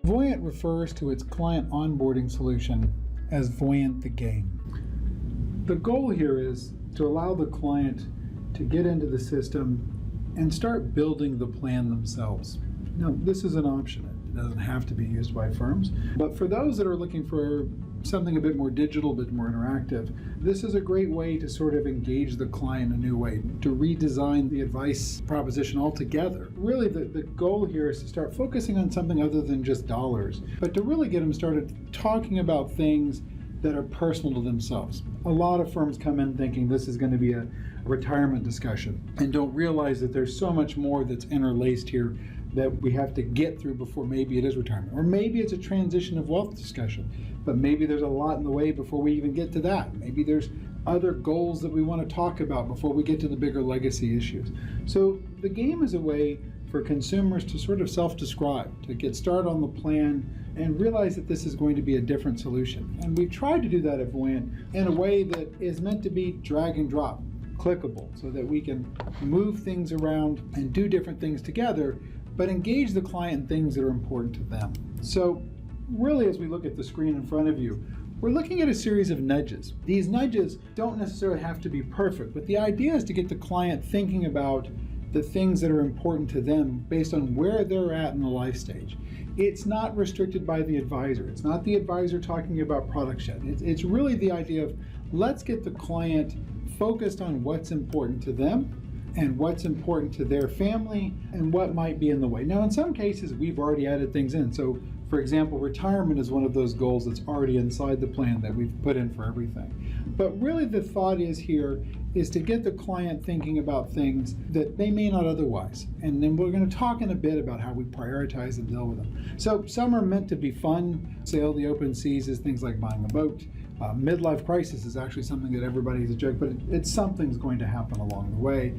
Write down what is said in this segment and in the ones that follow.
Voyant refers to its client onboarding solution as Voyant Game. The goal here is to allow the client to get into the system and start building the plan themselves. Now, this is an option. It doesn't have to be used by firms, but for those that are looking for something a bit more digital, a bit more interactive, this is a great way to sort of engage the client in a new way, to redesign the advice proposition altogether. Really, the goal here is to start focusing on something other than just dollars, but to really get them started talking about things that are personal to themselves. A lot of firms come in thinking this is going to be a retirement discussion and don't realize that there's so much more that's interlaced here that we have to get through before maybe it is retirement. Or maybe it's a transition of wealth discussion, but maybe there's a lot in the way before we even get to that. Maybe there's other goals that we want to talk about before we get to the bigger legacy issues. So the game is a way for consumers to sort of self-describe, to get started on the plan and realize that this is going to be a different solution. And we've tried to do that at Voyant in a way that is meant to be drag and drop, clickable, so that we can move things around and do different things together, but engage the client in things that are important to them. So really, as we look at the screen in front of you, we're looking at a series of nudges. These nudges don't necessarily have to be perfect, but the idea is to get the client thinking about the things that are important to them based on where they're at in the life stage. It's not restricted by the advisor. It's not the advisor talking about product yet. It's really the idea of let's get the client focused on what's important to them and what's important to their family and what might be in the way. Now, in some cases, we've already added things in. So, for example, retirement is one of those goals that's already inside the plan that we've put in for everything. But really the thought is here is to get the client thinking about things that they may not otherwise. And then we're going to talk in a bit about how we prioritize and deal with them. So some are meant to be fun. Sail the open seas is things like buying a boat. Midlife crisis is actually something that everybody's a joke, but it's something's going to happen along the way.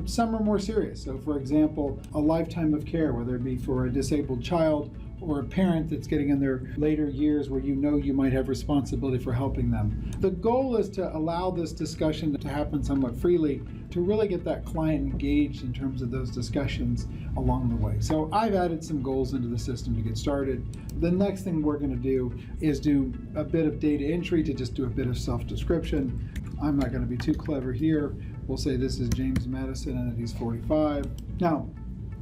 Some are more serious. So for example, a lifetime of care, whether it be for a disabled child or a parent that's getting in their later years where you know you might have responsibility for helping them. The goal is to allow this discussion to happen somewhat freely, to really get that client engaged in terms of those discussions along the way. So I've added some goals into the system to get started. The next thing we're going to do is do a bit of data entry to just do a bit of self-description. I'm not going to be too clever here. We'll say this is James Madison and that he's 45. Now,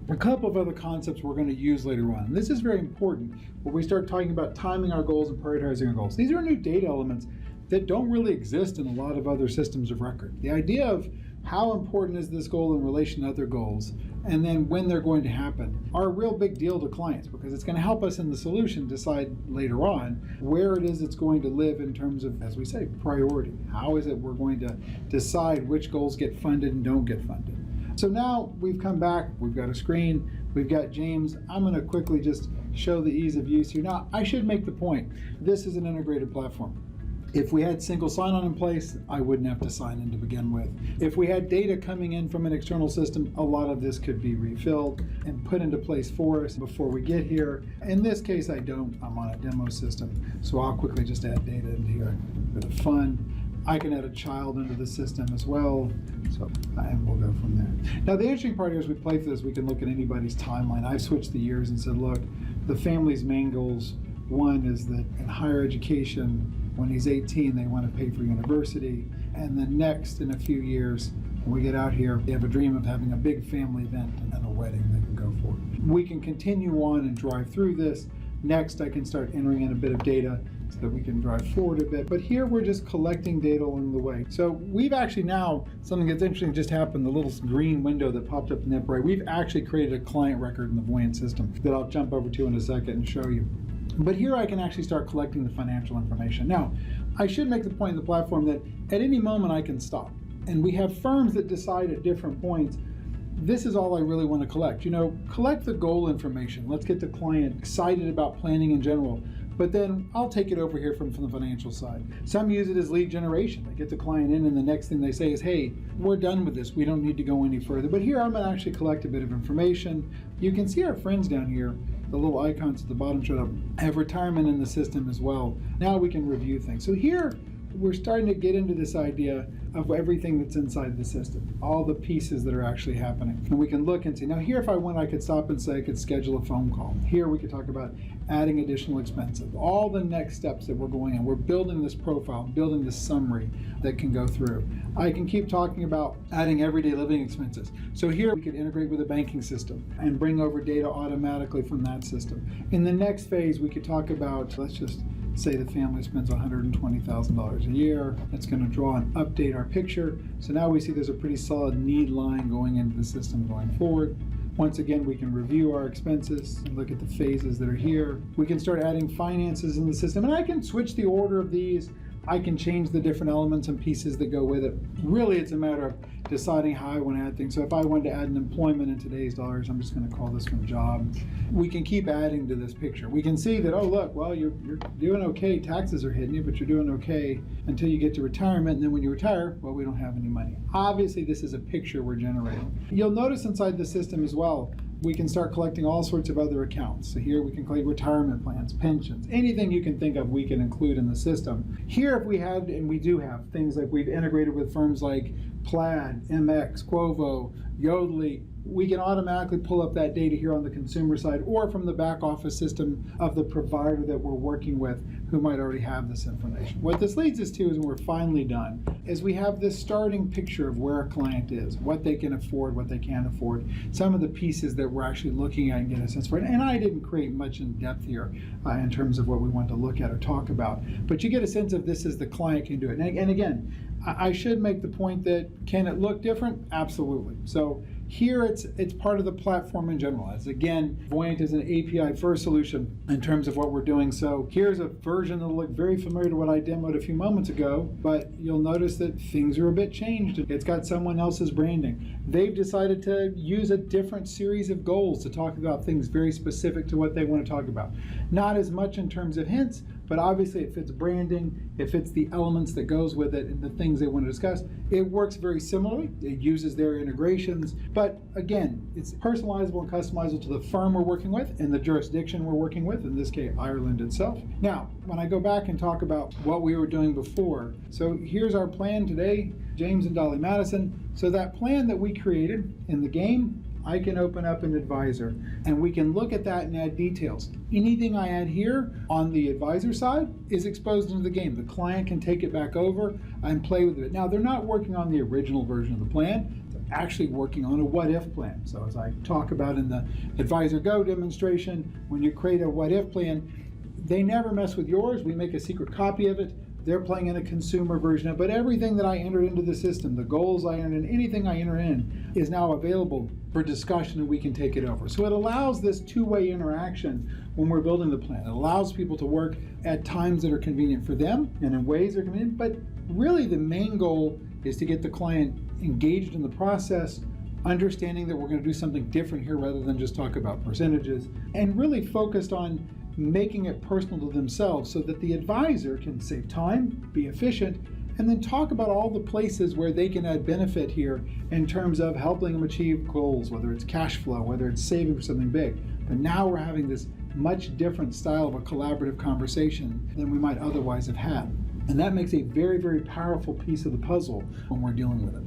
a couple of other concepts we're going to use later on. And this is very important when we start talking about timing our goals and prioritizing our goals. These are new data elements that don't really exist in a lot of other systems of record. The idea of how important is this goal in relation to other goals, and then when they're going to happen, are a real big deal to clients because it's going to help us in the solution decide later on where it is it's going to live in terms of, as we say, priority. How is it we're going to decide which goals get funded and don't get funded? So now we've come back, we've got a screen, we've got James. I'm going to quickly just show the ease of use here. Now, I should make the point, this is an integrated platform. If we had single sign-on in place, I wouldn't have to sign in to begin with. If we had data coming in from an external system, a lot of this could be refilled and put into place for us before we get here. In this case, I don't. I'm on a demo system, so I'll quickly just add data into here. A bit of fun. I can add a child into the system as well, and we'll go from there. Now, the interesting part here is we play for this, we can look at anybody's timeline. I've switched the years and said, look, the family's main goals, one is that in higher education, when he's 18, they want to pay for university, and then next, in a few years, when we get out here, they have a dream of having a big family event and a wedding they can go for. We can continue on and drive through this. Next, I can start entering in a bit of data so that we can drive forward a bit. But here we're just collecting data along the way. So we've actually now, something that's interesting just happened, the little green window that popped up in the upper right, we've actually created a client record in the Voyant system that I'll jump over to in a second and show you. But here I can actually start collecting the financial information. Now, I should make the point in the platform that at any moment I can stop. And we have firms that decide at different points, this is all I really want to collect. You know, collect the goal information. Let's get the client excited about planning in general. But then I'll take it over here from the financial side. Some use it as lead generation. They get the client in and the next thing they say is, hey, we're done with this. We don't need to go any further. But here I'm going to actually collect a bit of information. You can see our friends down here, the little icons at the bottom showed up, have retirement in the system as well. Now we can review things. So here we're starting to get into this idea of everything that's inside the system, all the pieces that are actually happening. And we can look and see, now here if I went, I could stop and say I could schedule a phone call. Here we could talk about adding additional expenses, all the next steps that we're going on. We're building this profile, building this summary that can go through. I can keep talking about adding everyday living expenses. So here we could integrate with a banking system and bring over data automatically from that system. In the next phase, we could talk about, let's just say the family spends $120,000 a year. It's going to draw and update our picture. So now we see there's a pretty solid need line going into the system going forward. Once again, we can review our expenses and look at the phases that are here. We can start adding finances in the system, and I can switch the order of these. I can change the different elements and pieces that go with it. Really, it's a matter of deciding how I want to add things. So if I wanted to add an employment in today's dollars, I'm just going to call this one job. We can keep adding to this picture. We can see that, oh, look, well, you're doing okay. Taxes are hitting you, but you're doing okay until you get to retirement. And then when you retire, well, we don't have any money. Obviously, this is a picture we're generating. You'll notice inside the system as well, we can start collecting all sorts of other accounts. So here we can collect retirement plans, pensions, anything you can think of we can include in the system. Here if we had, and we do have, things like we've integrated with firms like Plaid, MX, Quovo, Yodlee, we can automatically pull up that data here on the consumer side or from the back office system of the provider that we're working with who might already have this information. What this leads us to is when we're finally done, is we have this starting picture of where a client is, what they can afford, what they can't afford, some of the pieces that we're actually looking at and get a sense for it. And I didn't create much in depth here in terms of what we want to look at or talk about, but you get a sense of this as the client can do it. And again, I should make the point that can it look different? Absolutely. So here it's part of the platform in general. As again, Voyant is an API first solution in terms of what we're doing. So here's a version that'll look very familiar to what I demoed a few moments ago, but you'll notice that things are a bit changed. It's got someone else's branding. They've decided to use a different series of goals to talk about things very specific to what they want to talk about. Not as much in terms of hints, but obviously it fits branding, it fits the elements that goes with it and the things they want to discuss. It works very similarly. It uses their integrations, but again, it's personalizable and customizable to the firm we're working with and the jurisdiction we're working with, in this case, Ireland itself. Now, when I go back and talk about what we were doing before, so here's our plan today, James and Dolly Madison. So that plan that we created in the game, I can open up an advisor and we can look at that and add details. Anything I add here on the advisor side is exposed into the game. The client can take it back over and play with it. Now, they're not working on the original version of the plan. They're actually working on a what-if plan. So as I talk about in the Advisor Go demonstration, when you create a what-if plan, they never mess with yours. We make a secret copy of it. They're playing in a consumer version of it, but everything that I entered into the system, the goals I entered in, anything I enter in is now available for discussion and we can take it over. So it allows this two-way interaction when we're building the plan. It allows people to work at times that are convenient for them and in ways that are convenient, but really the main goal is to get the client engaged in the process, understanding that we're going to do something different here rather than just talk about percentages, and really focused on making it personal to themselves so that the advisor can save time, be efficient, and then talk about all the places where they can add benefit here in terms of helping them achieve goals, whether it's cash flow, whether it's saving for something big. But now we're having this much different style of a collaborative conversation than we might otherwise have had. And that makes a very, very powerful piece of the puzzle when we're dealing with it.